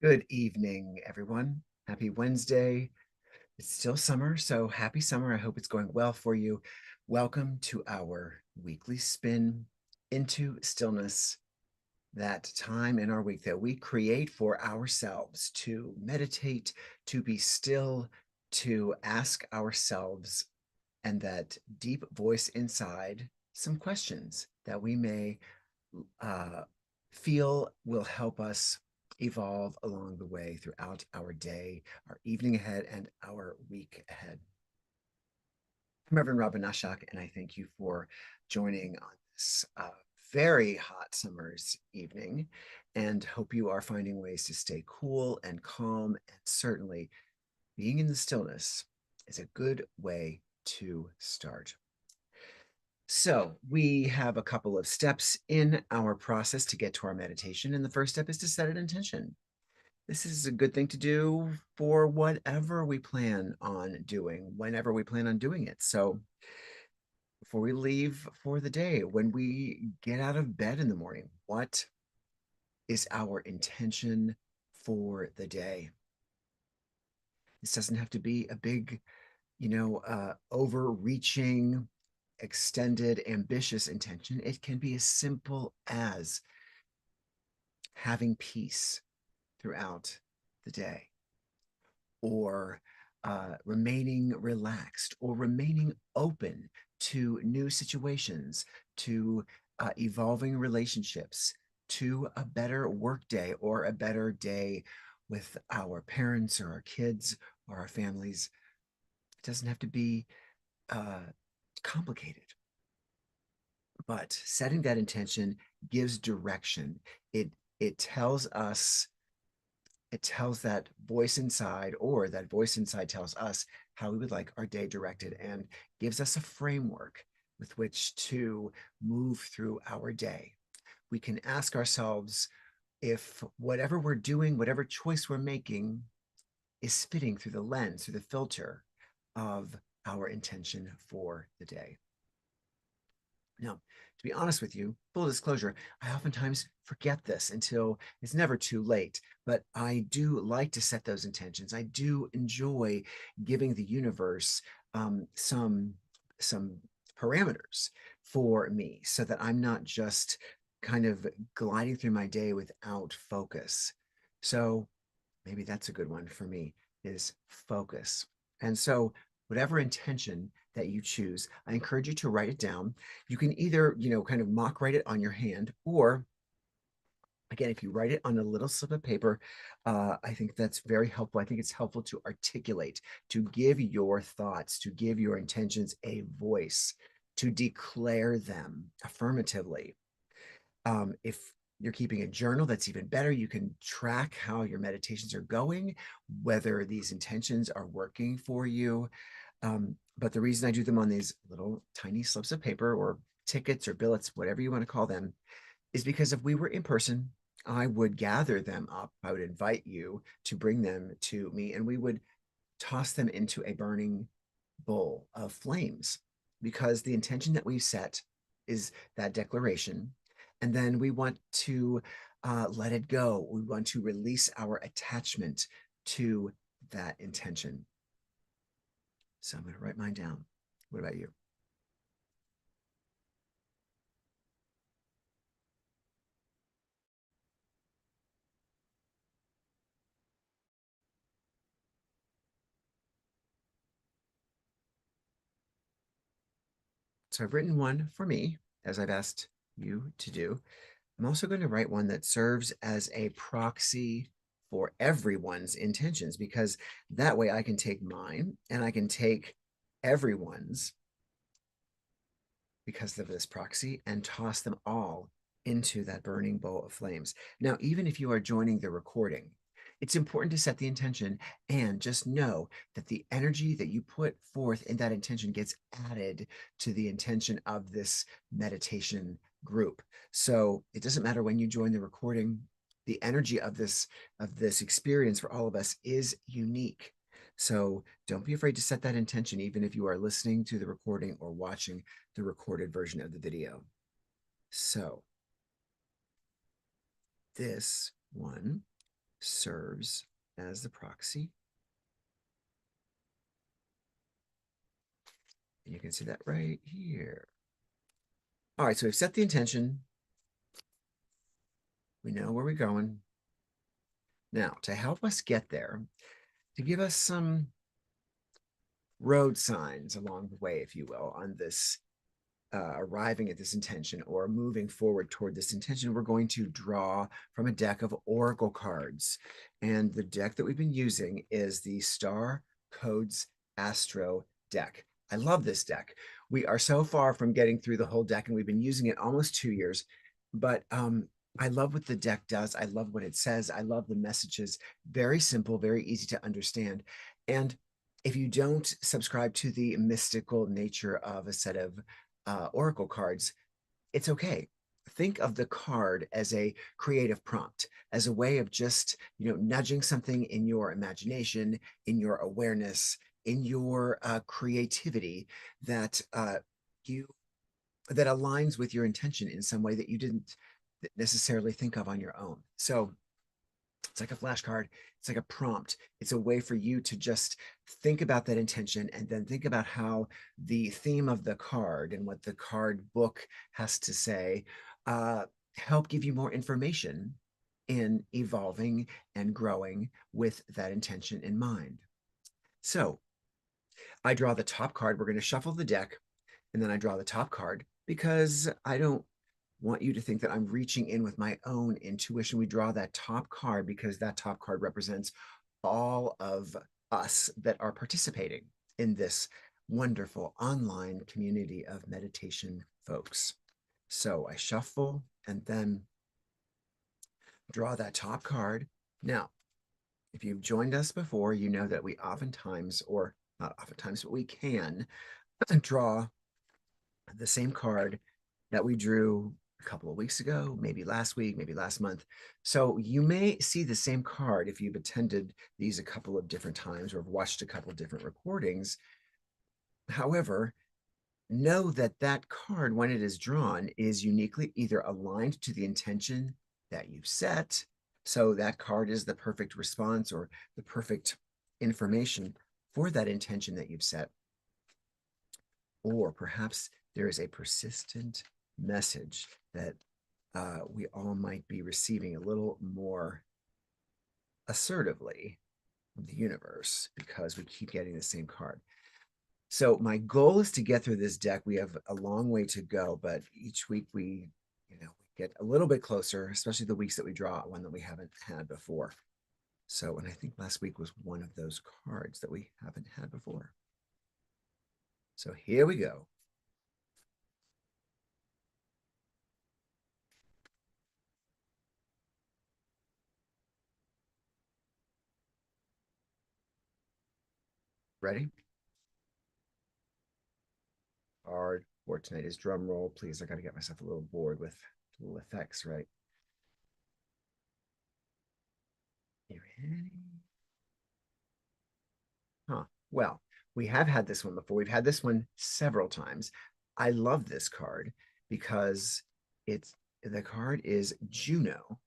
Good evening, everyone. Happy Wednesday. It's still summer, so happy summer. I hope it's going well for you. Welcome to our weekly spin into stillness, that time in our week that we create for ourselves to meditate, to be still, to ask ourselves and that deep voice inside some questions that we may uh, feel will help us evolve along the way throughout our day, our evening ahead, and our week ahead. I'm Reverend Robin Nashak, and I thank you for joining on this very hot summer's evening, and hope you are finding ways to stay cool and calm, and certainly being in the stillness is a good way to start. So, we have a couple of steps in our process to get to our meditation. And the first step is to set an intention. This is a good thing to do for whatever we plan on doing, whenever we plan on doing it. So, before we leave for the day, when we get out of bed in the morning, what is our intention for the day? This doesn't have to be a big, overreaching, extended, ambitious intention. It can be as simple as having peace throughout the day, or remaining relaxed, or remaining open to new situations, to evolving relationships, to a better work day or a better day with our parents or our kids or our families. It doesn't have to be uh, complicated, but setting that intention gives direction. It tells us, it tells that voice inside, or that voice inside tells us how we would like our day directed, and gives us a framework with which to move through our day. We can ask ourselves if whatever we're doing, whatever choice we're making, is fitting through the lens, through the filter of our intention for the day. Now, to be honest with you, full disclosure, I oftentimes forget this until it's never too late, but I do like to set those intentions. I do enjoy giving the universe some parameters for me so that I'm not just kind of gliding through my day without focus. So maybe that's a good one for me, is focus. And so whatever intention that you choose, I encourage you to write it down. You can either, kind of mock write it on your hand, or again, if you write it on a little slip of paper, I think that's very helpful. I think it's helpful to articulate, to give your thoughts, to give your intentions a voice, to declare them affirmatively. If you're keeping a journal, that's even better. You can track how your meditations are going, whether these intentions are working for you. But the reason I do them on these little tiny slips of paper, or tickets or billets, whatever you want to call them, is because if we were in person, I would gather them up. I would invite you to bring them to me, and we would toss them into a burning bowl of flames, because the intention that we've set is that declaration. And then we want to let it go. We want to release our attachment to that intention. So I'm going to write mine down. What about you? So I've written one for me, as I've asked you to do. I'm also going to write one that serves as a proxy for everyone's intentions, because that way I can take mine and I can take everyone's, because of this proxy, and toss them all into that burning bowl of flames. Now, even if you are joining the recording, it's important to set the intention and just know that the energy that you put forth in that intention gets added to the intention of this meditation group. So it doesn't matter when you join the recording, the energy of this experience for all of us is unique. So don't be afraid to set that intention, even if you are listening to the recording or watching the recorded version of the video. So this one serves as the proxy. And you can see that right here. All right, so we've set the intention. We know where we're going. Now, to help us get there, to give us some road signs along the way, if you will, on this arriving at this intention or moving forward toward this intention, we're going to draw from a deck of oracle cards. And the deck that we've been using is the Star Codes Astro deck. I love this deck. We are so far from getting through the whole deck, and we've been using it almost 2 years. But I love what the deck does. I love what it says. I love the messages. Very simple, very easy to understand. And if you don't subscribe to the mystical nature of a set of oracle cards, it's okay. Think of the card as a creative prompt, as a way of just, nudging something in your imagination, in your awareness, in your creativity that you that aligns with your intention in some way that you didn't necessarily think of on your own. So it's like a flashcard. It's like a prompt. It's a way for you to just think about that intention and then think about how the theme of the card and what the card book has to say help give you more information in evolving and growing with that intention in mind. So I draw the top card. We're going to shuffle the deck, and then I draw the top card because I don't want you to think that I'm reaching in with my own intuition. We draw that top card because that top card represents all of us that are participating in this wonderful online community of meditation folks. So I shuffle and then draw that top card. Now, if you've joined us before, you know that we oftentimes, or not oftentimes, but we can draw the same card that we drew a couple of weeks ago, maybe last week, maybe last month. So you may see the same card if you've attended these a couple of different times or have watched a couple of different recordings. However, know that that card, when it is drawn, is uniquely either aligned to the intention that you've set. So that card is the perfect response or the perfect information for that intention that you've set. Or perhaps there is a persistent message that we all might be receiving a little more assertively from the universe because we keep getting the same card. So my goal is to get through this deck. We have a long way to go, but each week we get a little bit closer, especially the weeks that we draw one that we haven't had before. So, and I think last week was one of those cards that we haven't had before. So here we go. Ready? Hard for tonight is drum roll. Please, I got to get myself a little bored with little effects, right? You ready? Huh. Well, we have had this one before. We've had this one several times. I love this card because the card is Juno,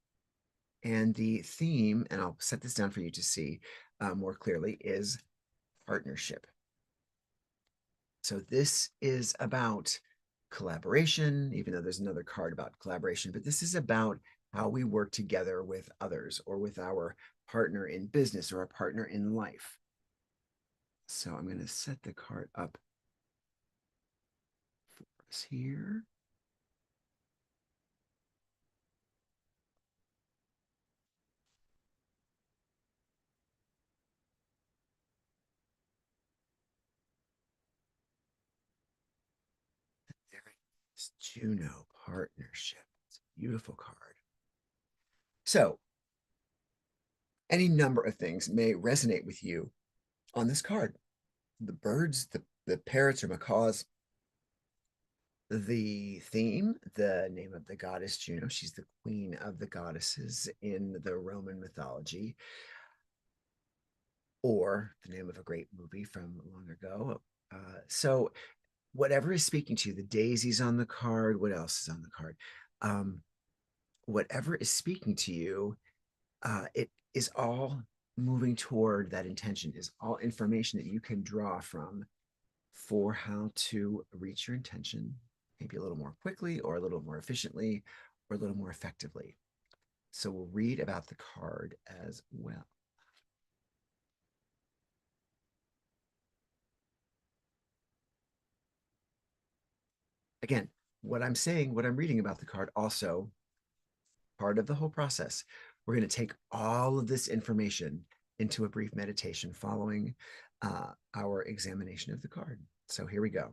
and the theme, and I'll set this down for you to see more clearly, is partnership. So this is about collaboration, even though there's another card about collaboration, but this is about how we work together with others or with our partner in business or a partner in life. So I'm going to set the card up for us here. There it is, Juno partnership. It's a beautiful card. So any number of things may resonate with you on this card. The birds, the parrots or macaws, the theme, the name of the goddess Juno. She's the queen of the goddesses in the Roman mythology, or the name of a great movie from long ago. So, whatever is speaking to you, the daisies on the card, what else is on the card? Whatever is speaking to you, it is all moving toward that intention, is all information that you can draw from for how to reach your intention, maybe a little more quickly or a little more efficiently or a little more effectively. So we'll read about the card as well. Again, what I'm saying, what I'm reading about the card, also part of the whole process. We're going to take all of this information into a brief meditation following our examination of the card. So here we go.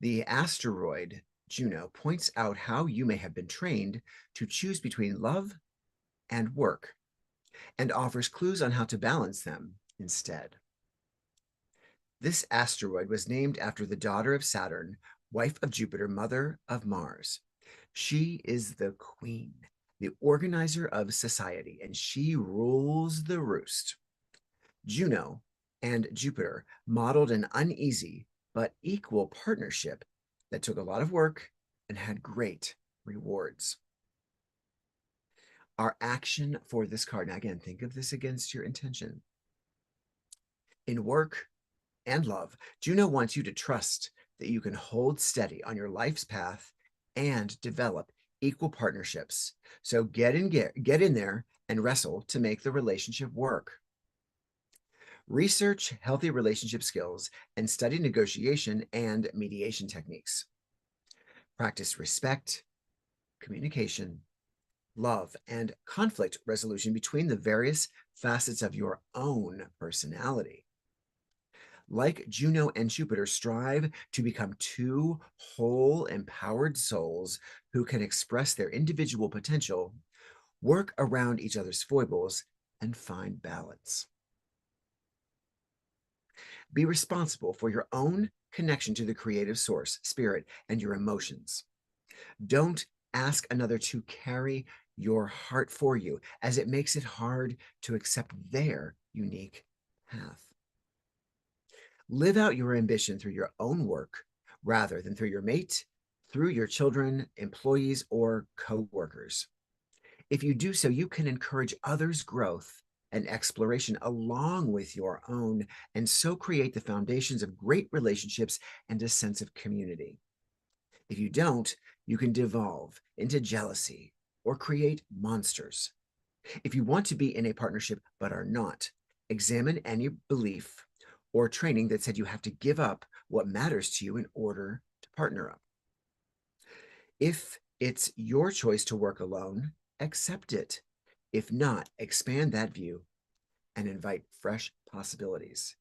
The asteroid Juno points out how you may have been trained to choose between love and work and offers clues on how to balance them instead. This asteroid was named after the daughter of Saturn, wife of Jupiter, mother of Mars. She is the queen, the organizer of society, and she rules the roost. Juno and Jupiter modeled an uneasy but equal partnership that took a lot of work and had great rewards. Our action for this card, now again, think of this against your intention. In work and love, Juno wants you to trust that you can hold steady on your life's path and develop equal partnerships. So get in there and wrestle to make the relationship work. Research healthy relationship skills and study negotiation and mediation techniques. Practice respect, communication, love, and conflict resolution between the various facets of your own personality. Like Juno and Jupiter, strive to become two whole, empowered souls who can express their individual potential, work around each other's foibles, and find balance. Be responsible for your own connection to the creative source, spirit, and your emotions. Don't ask another to carry your heart for you, as it makes it hard to accept their unique path. Live out your ambition through your own work rather than through your mate, through your children, employees, or co-workers. If you do so, you can encourage others' growth and exploration along with your own, and so create the foundations of great relationships and a sense of community. If you don't, you can devolve into jealousy or create monsters. If you want to be in a partnership but are not, examine any belief or training that said you have to give up what matters to you in order to partner up. If it's your choice to work alone, accept it. If not, expand that view and invite fresh possibilities.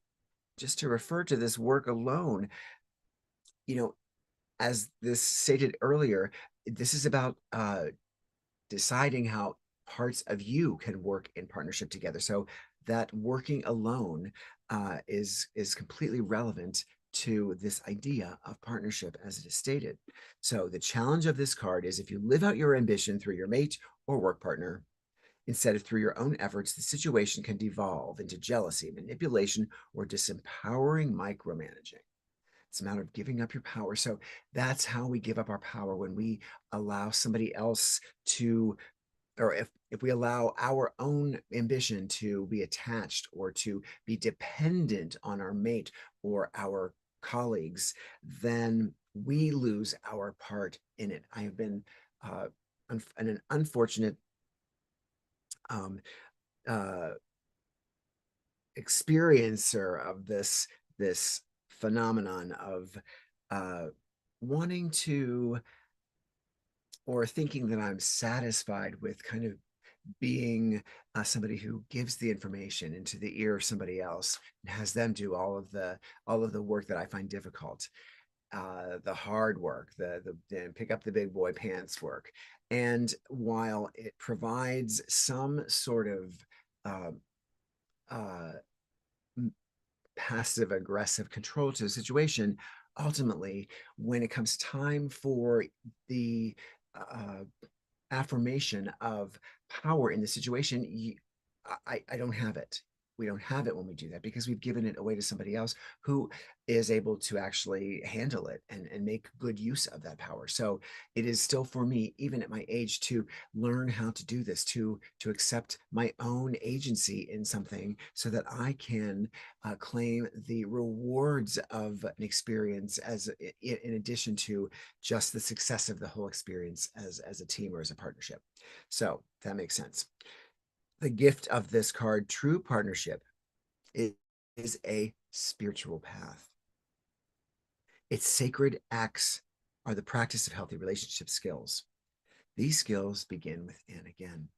Just to refer to this work alone, as this stated earlier, this is about deciding how parts of you can work in partnership together. So that working alone is completely relevant to this idea of partnership as it is stated. So the challenge of this card is, if you live out your ambition through your mate or work partner, instead of through your own efforts, the situation can devolve into jealousy, manipulation, or disempowering micromanaging. It's a matter of giving up your power. So that's how we give up our power, when we allow somebody else to, or if we allow our own ambition to be attached or to be dependent on our mate or our colleagues, then we lose our part in it. I have been an unfortunate uh, experiencer of this phenomenon of wanting to, or thinking that I'm satisfied with kind of being somebody who gives the information into the ear of somebody else and has them do all of the work that I find difficult, the hard work, the pick up the big boy pants work. And while it provides some sort of uh, uh, passive aggressive control to the situation, ultimately, when it comes time for the affirmation of power in the situation, I don't have it. we don't have it when we do that because we've given it away to somebody else who is able to actually handle it and make good use of that power. So it is still for me, even at my age, to learn how to do this, to accept my own agency in something so that I can claim the rewards of an experience as in addition to just the success of the whole experience as a team or as a partnership. So that makes sense. The gift of this card, true partnership, is a spiritual path. Its sacred acts are the practice of healthy relationship skills. These skills begin with and again,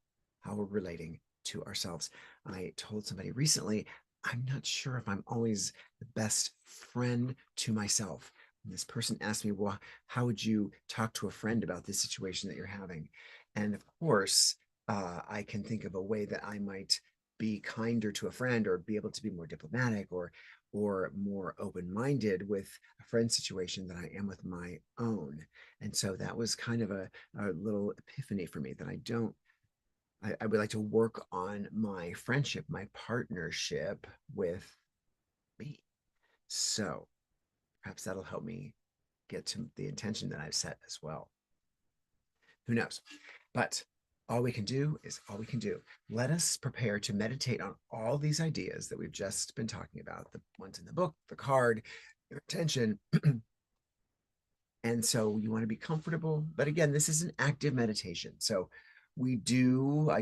how we're relating to ourselves. I told somebody recently, I'm not sure if I'm always the best friend to myself. And this person asked me, well, how would you talk to a friend about this situation that you're having? And of course, I can think of a way that I might be kinder to a friend or be able to be more diplomatic or more open-minded with a friend situation than I am with my own. And so that was kind of a little epiphany for me that I would like to work on my friendship, my partnership with me. So perhaps that'll help me get to the intention that I've set as well. Who knows? But all we can do is all we can do. Let us prepare to meditate on all these ideas that we've just been talking about, the ones in the book, the card, your intention. And so you want to be comfortable. But again, this is an active meditation. So I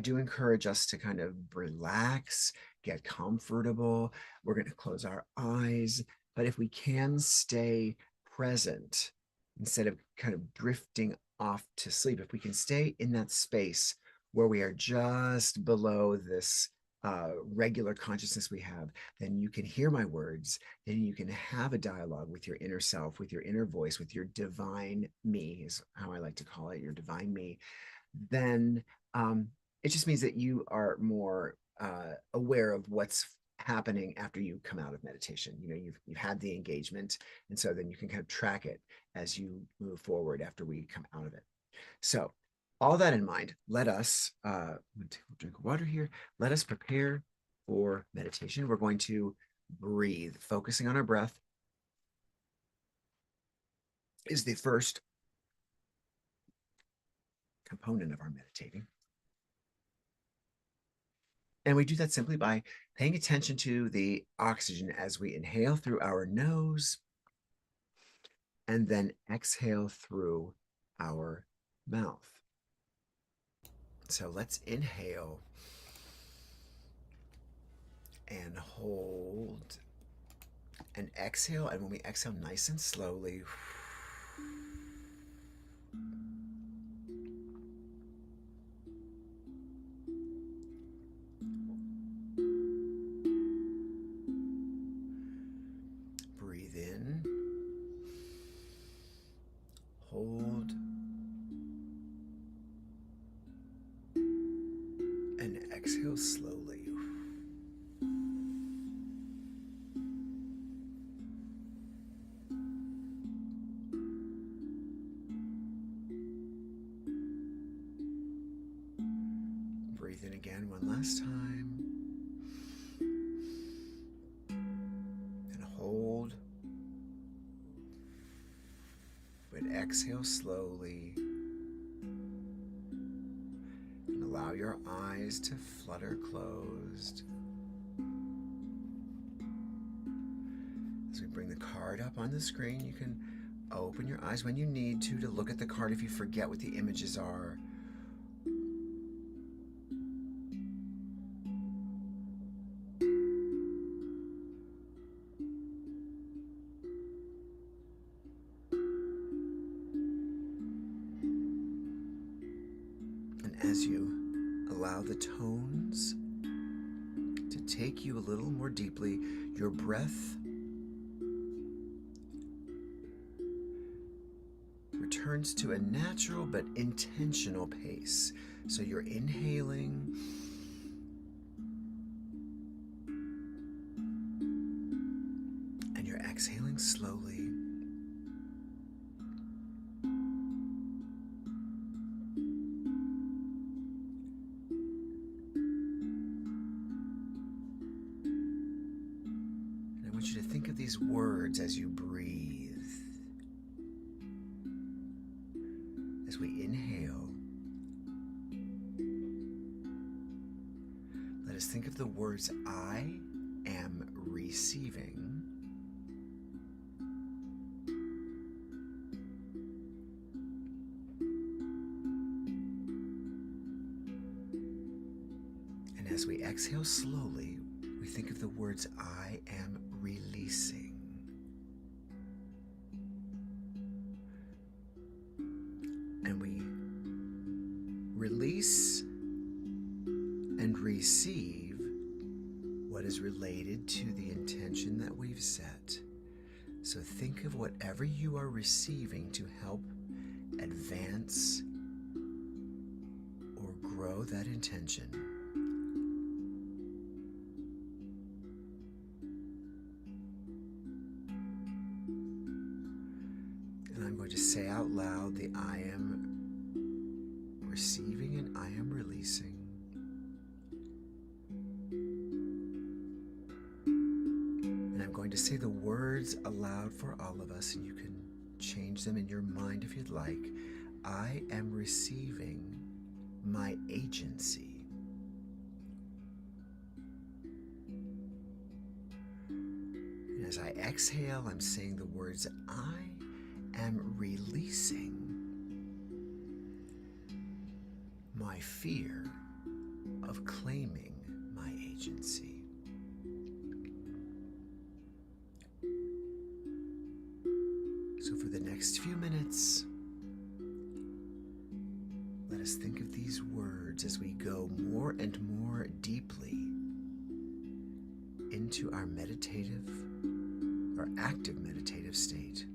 do encourage us to kind of relax, get comfortable. We're going to close our eyes. But if we can stay present instead of kind of drifting off to sleep, if we can stay in that space where we are just below this regular consciousness we have, then you can hear my words, then you can have a dialogue with your inner self, with your inner voice, with your divine me, is how I like to call it, your divine me. Then it just means that you are more aware of what's happening after you come out of meditation. You know, you've had the engagement, and so then you can kind of track it as you move forward after we come out of it. So all that in mind, let us take a drink of water here. Let us prepare for meditation. We're going to breathe. Focusing on our breath is the first component of our meditating. And we do that simply by paying attention to the oxygen as we inhale through our nose and then exhale through our mouth. So let's inhale and hold and exhale. And when we exhale nice and slowly, breathe in, hold, and exhale slowly. Breathe in again one last time. And hold. But exhale slowly. And allow your eyes to flutter closed. As we bring the card up on the screen, you can open your eyes when you need to look at the card if you forget what the images are. And as you allow the tones to take you a little more deeply, your breath returns to a natural but intentional pace. So you're inhaling and you're exhaling slowly. of these words as you breathe. As we inhale, let us think of the words I am receiving. And as we exhale slowly, we think of the words I am releasing. And we release and receive what is related to the intention that we've set. So think of whatever you are receiving to help advance or grow that intention. And I'm going to say out loud the I am receiving and I am releasing. And I'm going to say the words aloud for all of us, and you can change them in your mind if you'd like. I am receiving my agency. And as I exhale, I'm saying the words I am releasing my fear of claiming my agency. So for the next few minutes, let us think of these words as we go more and more deeply into our meditative or active meditative state.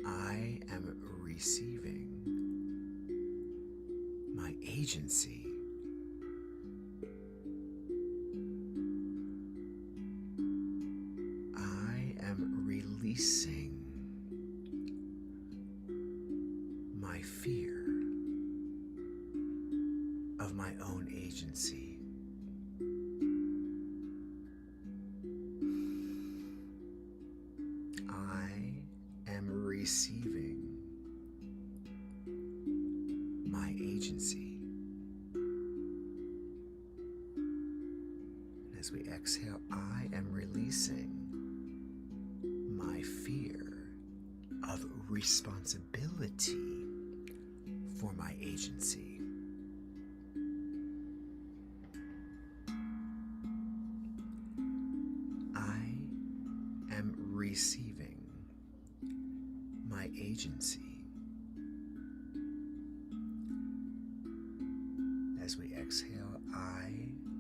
I am receiving my agency. I am releasing my fear of my own agency. I am receiving my agency. And as we exhale, I am releasing my fear of responsibility for my agency. I am receiving my agency. As we exhale, I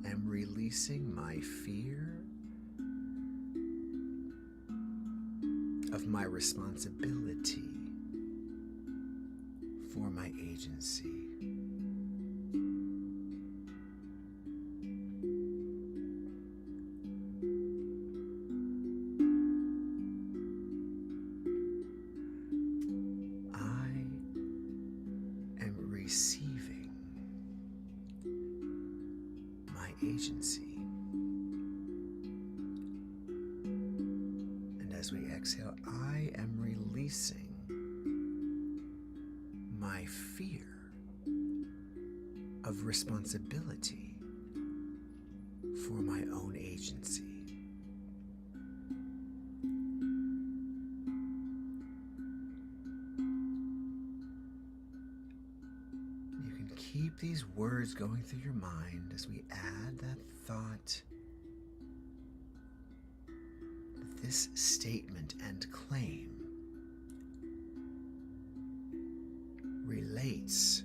am releasing my fear of my responsibility for my agency. I am receiving my agency. And as we exhale, I am releasing my fear of responsibility for my own agency. You can keep these words going through your mind as we add that thought that this statement and claim relates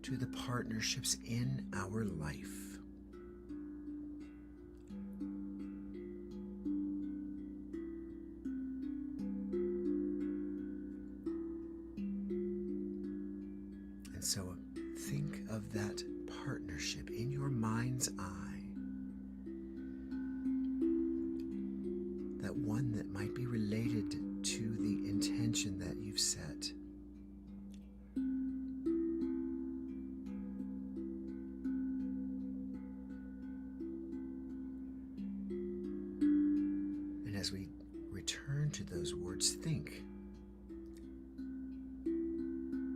to the partnerships in our life. And so think of that partnership in your mind's eye, that one that might be related to the intention that you've set. as we return to those words, think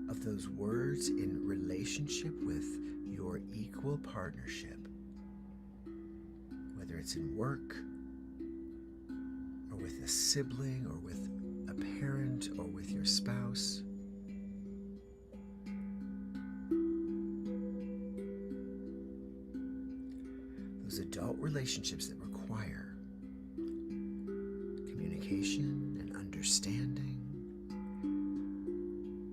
of those words in relationship with your equal partnership, whether it's in work or with a sibling or with a parent or with your spouse. Those adult relationships that require communication and understanding,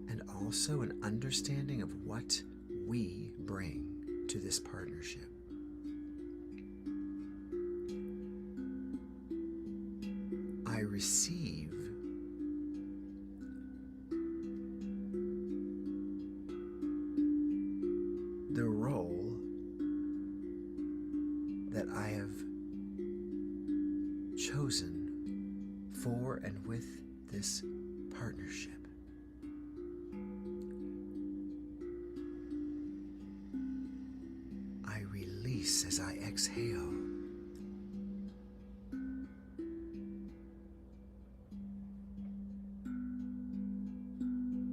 and also an understanding of what we bring to this partnership. I receive the role that I have chosen for and with this partnership. I release as I exhale.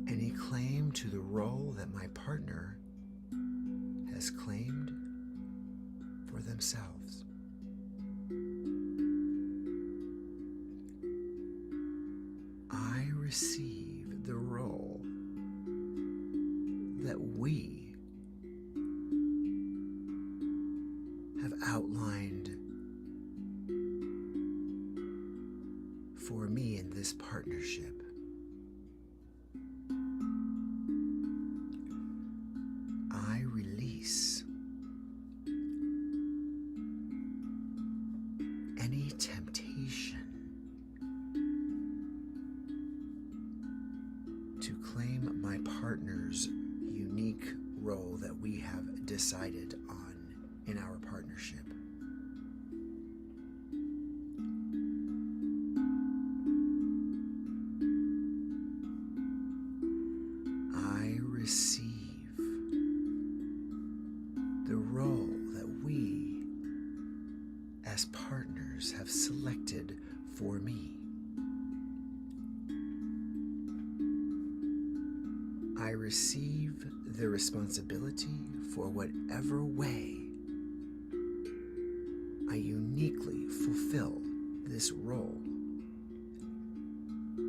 Any claim to the role that my partner has claimed for themselves. I receive the role that we have outlined for me in this partnership. I release any temptation to claim my partner's unique role that we have decided on in our partnership. I receive the role that we as partners have selected for me. I receive the responsibility for whatever way I uniquely fulfill this role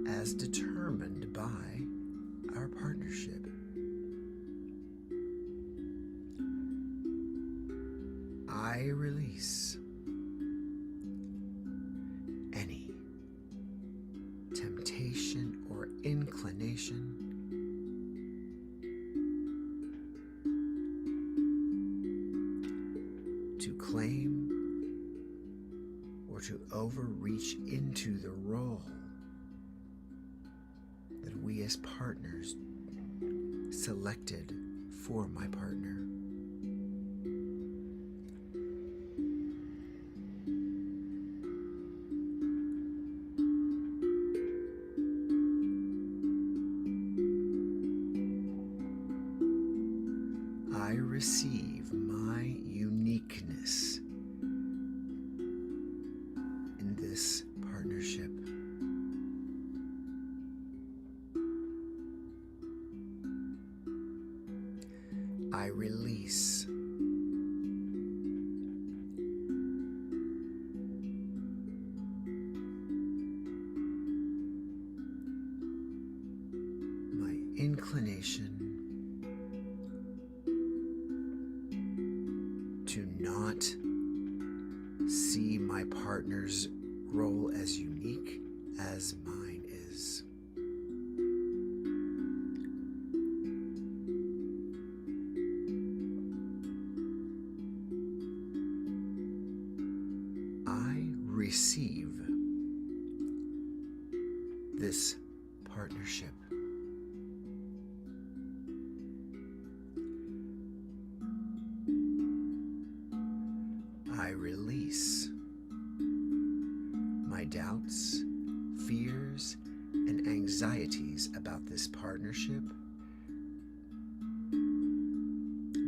as determined by our partnership. I release any temptation or inclination to claim or to overreach into the role that we as partners selected for my partner. I receive my uniqueness in this partnership. I release my inclination to not see my partner's role as unique as mine is. I receive this partnership. I release my doubts, fears, and anxieties about this partnership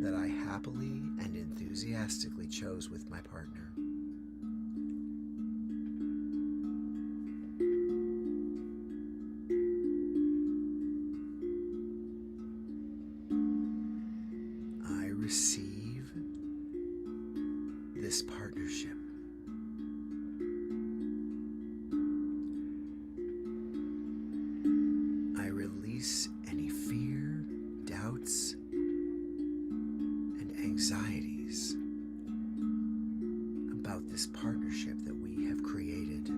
that I happily and enthusiastically chose with my partner. this partnership. I release any fear, doubts, and anxieties about this partnership that we have created.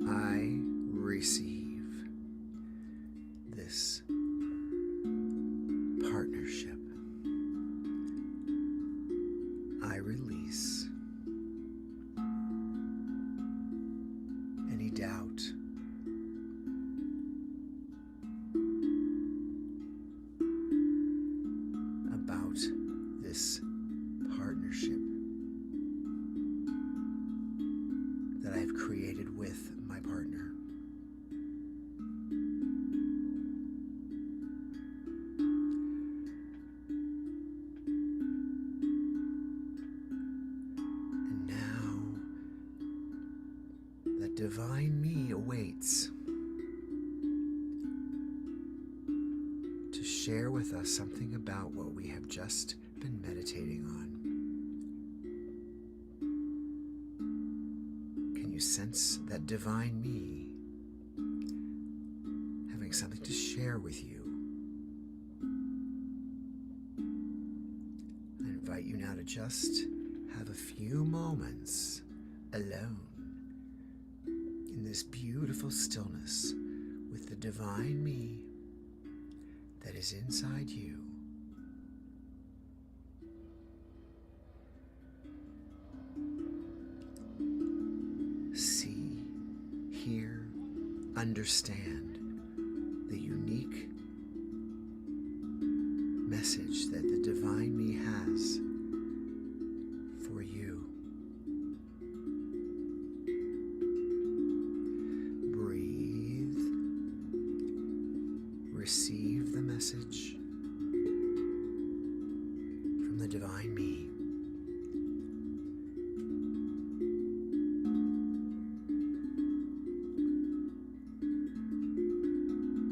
I receive this partnership. I release any doubt, about this partnership that I've created with my partner. And now that divine me awaits to share with us something about what we have just been meditating on. Can you sense that divine me having something to share with you? I invite you now to just have a few moments alone in this beautiful stillness with the divine me that is inside you. See, hear, understand the unique message that the divine me has for you. Breathe. Receive the message from the divine me.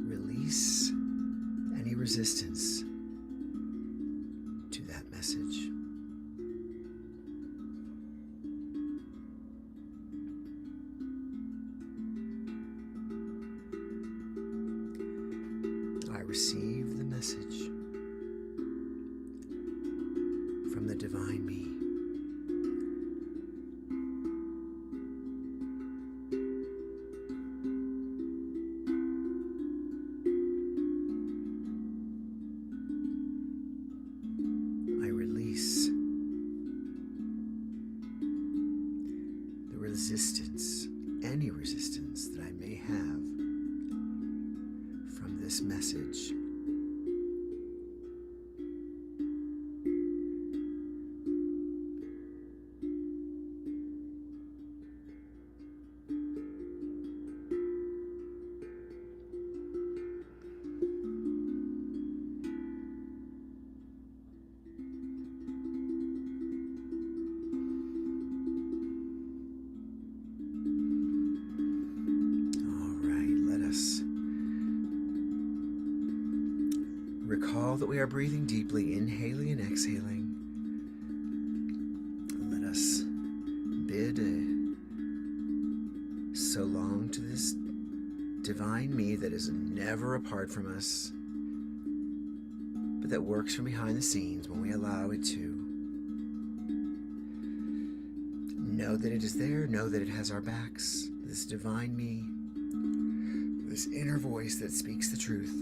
Release any resistance to that message. I receive the message from the divine me. I release the resistance, any resistance that I may have from this message. Recall that we are breathing deeply, inhaling and exhaling. Let us bid so long to this divine me that is never apart from us, but that works from behind the scenes when we allow it to. Know that it is there, know that it has our backs, this divine me, this inner voice that speaks the truth.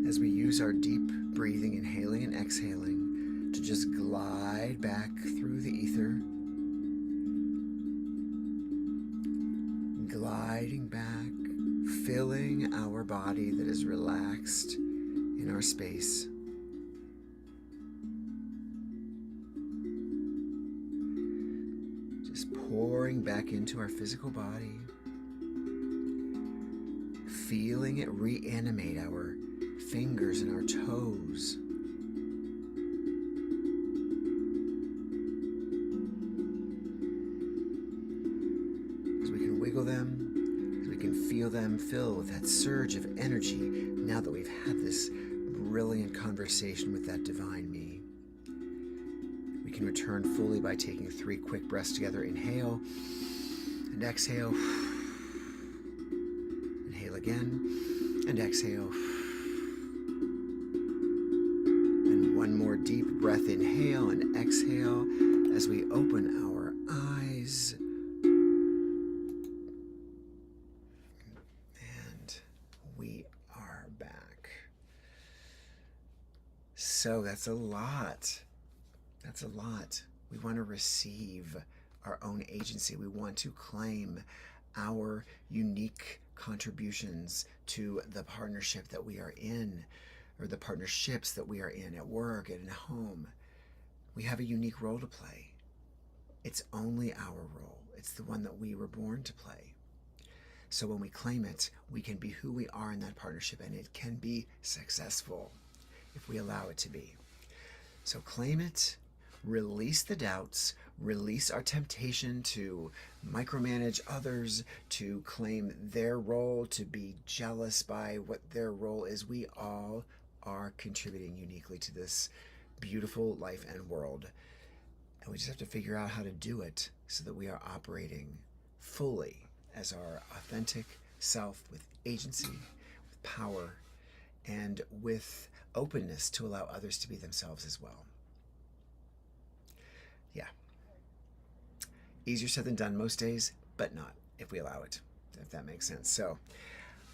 As we use our deep breathing, inhaling and exhaling, to just glide back through the ether, gliding back, filling our body that is relaxed in our space. Just pouring back into our physical body, feeling it reanimate our fingers and our toes. wiggle them so we can feel them fill with that surge of energy now that we've had this brilliant conversation with that divine me. We can return fully by taking 3 quick breaths together. Inhale and exhale. Inhale again and exhale. And one more deep breath. Inhale and exhale as we open our eyes. And we are back. So that's a lot. That's a lot. We want to receive our own agency. We want to claim our unique contributions to the partnership that we are in, or the partnerships that we are in at work and at home. We have a unique role to play. It's only our role. It's the one that we were born to play. So when we claim it, we can be who we are in that partnership, and it can be successful if we allow it to be. So claim it. Release the doubts, release our temptation to micromanage others, to claim their role, to be jealous by what their role is. We all are contributing uniquely to this beautiful life and world. And we just have to figure out how to do it so that we are operating fully as our authentic self, with agency, with power, and with openness to allow others to be themselves as well. Yeah. Easier said than done most days, but not if we allow it, if that makes sense. So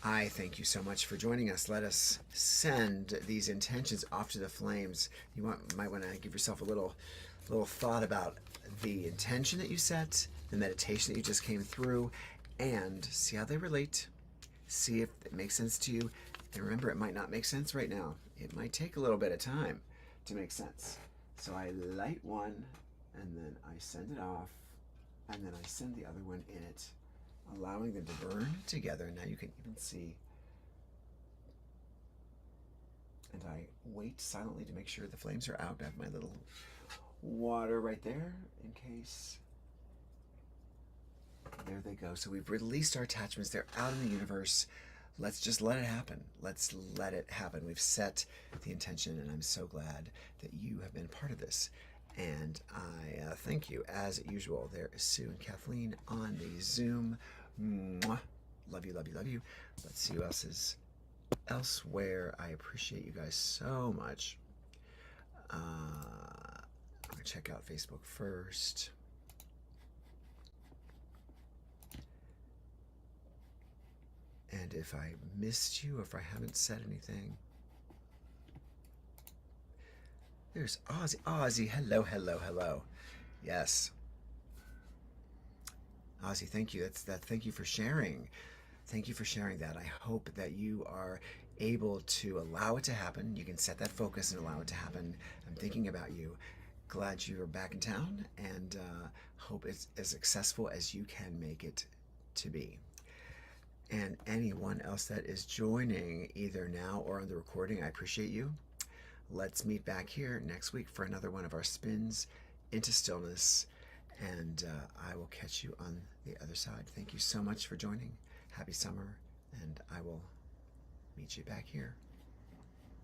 I thank you so much for joining us. Let us send these intentions off to the flames. You might want to give yourself a little thought about the intention that you set, the meditation that you just came through, and see how they relate. See if it makes sense to you. And remember, it might not make sense right now. It might take a little bit of time to make sense. So I light one, and then I send it off, and then I send the other one in it, allowing them to burn together. Now you can even see. And I wait silently to make sure the flames are out. I have my little water right there in case. There they go. So we've released our attachments. They're out in the universe. Let's just let it happen. Let's let it happen. We've set the intention, and I'm so glad that you have been part of this. And I thank you, as usual. There is Sue and Kathleen on the Zoom. Mwah. Love you, love you, love you. Let's see who else is elsewhere. I appreciate you guys so much. I'm going to check out Facebook first. And if I missed you, if I haven't said anything. There's Ozzy. Ozzy, hello, hello, hello. Yes. Ozzy, thank you. Thank you for sharing. Thank you for sharing that. I hope that you are able to allow it to happen. You can set that focus and allow it to happen. I'm thinking about you. Glad you're back in town, and hope it's as successful as you can make it to be. And anyone else that is joining either now or on the recording, I appreciate you. Let's meet back here next week for another one of our spins into stillness, and I will catch you on the other side. Thank you so much for joining. Happy summer, and I will meet you back here.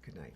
Good night.